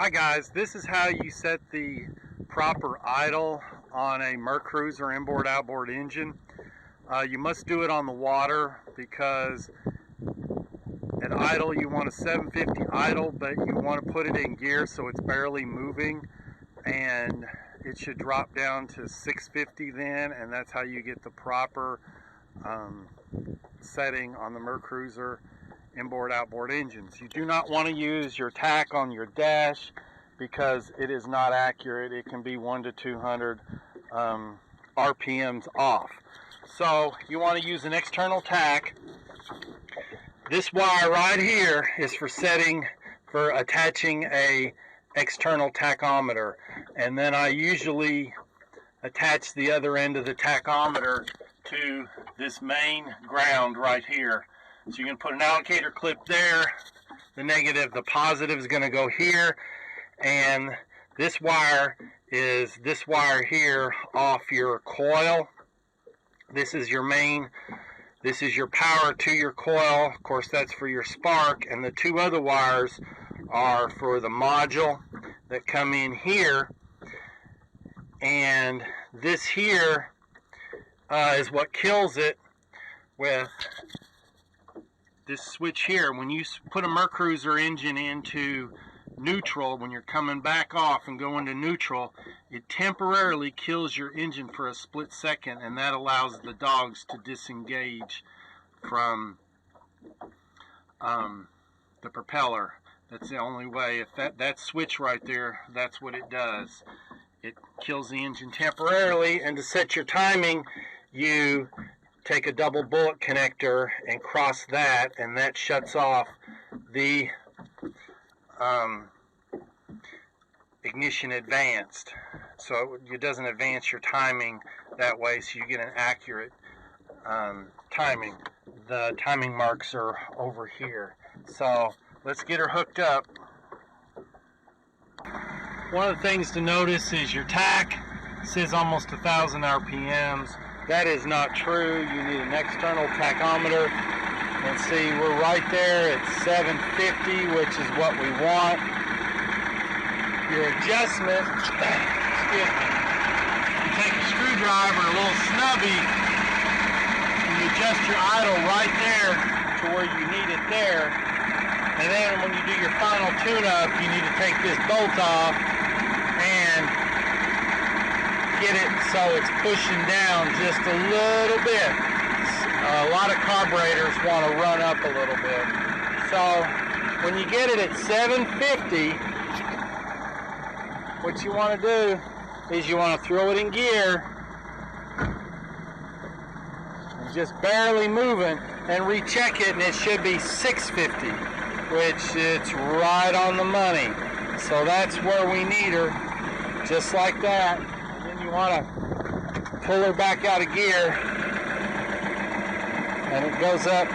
Hi guys, this is how you set the proper idle on a Mercruiser inboard-outboard engine. You must do it on the water because at idle you want a 750 idle, but you want to put it in gear so it's barely moving, and it should drop down to 650 then, and that's how you get the proper setting on the Mercruiser inboard-outboard engines. You do not want to use your tach on your dash because it is not accurate. It can be 100 to 200 RPMs off. So you want to use an external tach. This wire right here is for attaching a external tachometer, and then I usually attach the other end of the tachometer to this main ground right here. So you can put an allocator clip there. The negative, the positive is going to go here, and this wire is this wire here off your coil. This is your main, this is your power to your coil. Of course, that's for your spark, and the two other wires are for the module that come in here. And this here is what kills it with this switch here. When you put a Mercruiser engine into neutral, when you're coming back off and go into neutral, it temporarily kills your engine for a split second, and that allows the dogs to disengage from the propeller. That's the only way. If that switch right there, that's what it does. It kills the engine temporarily, and to set your timing, you take a double bullet connector and cross that, and that shuts off the ignition advanced. So it doesn't advance your timing that way, so you get an accurate timing. The timing marks are over here. So let's get her hooked up. One of the things to notice is your tach says almost 1,000 RPMs. That is not true. You need an external tachometer. And see, we're right there at 750, which is what we want. Your adjustment, excuse me, you take a screwdriver, a little snubby, and you adjust your idle right there to where you need it there. And then when you do your final tune-up, you need to take this bolt off and get it so it's pushing down just a little bit. A lot of carburetors want to run up a little bit. So when you get it at 750, what you want to do is you want to throw it in gear and just barely moving and recheck it, and it should be 650, which it's right on the money. So that's where we need her, just like that. And then you want to pull her back out of gear, and it goes up,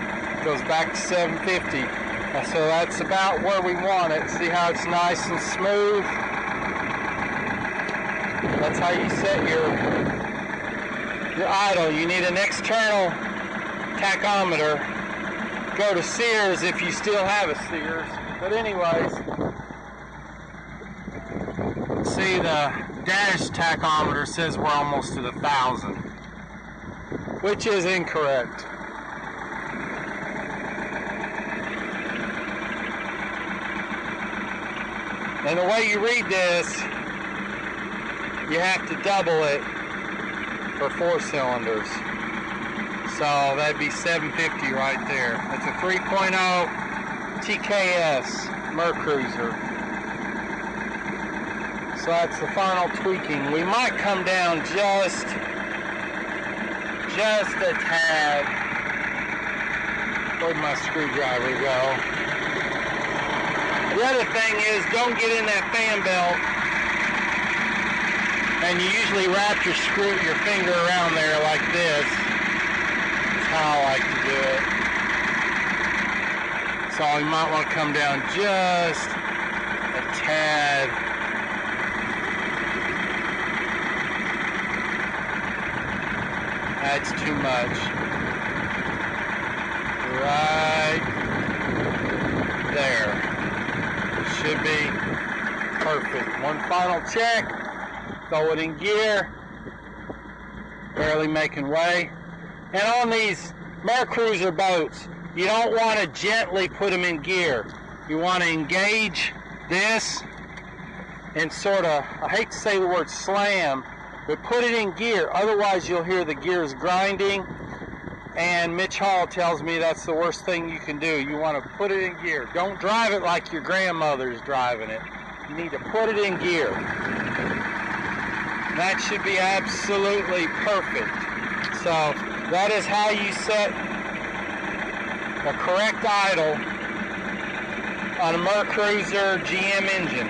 goes back to 750. So that's about where we want it. See how it's nice and smooth? That's how you set your idle. You need an external tachometer. Go to Sears if you still have a Sears. But anyways, see, the dash tachometer says we're almost to the 1,000, which is incorrect. And the way you read this, you have to double it for 4 cylinders. So that'd be 750 right there. That's a 3.0 TKS Mercruiser. So that's the final tweaking. We might come down just a tad. Where'd my screwdriver go? The other thing is, don't get in that fan belt, and you usually wrap your finger around there like this. That's how I like to do it. So you might want to come down just a tad. That's too much. Right there. Should be perfect. One final check. Throw it in gear. Barely making way. And on these Mercruiser boats, you don't want to gently put them in gear. You want to engage this and sort of, I hate to say the word slam, but put it in gear. Otherwise you'll hear the gears grinding, and Mitch Hall tells me that's the worst thing you can do. You want to put it in gear. Don't drive it like your grandmother's driving it. You need to put it in gear. That should be absolutely perfect. So that is how you set a correct idle on a Mercruiser GM engine.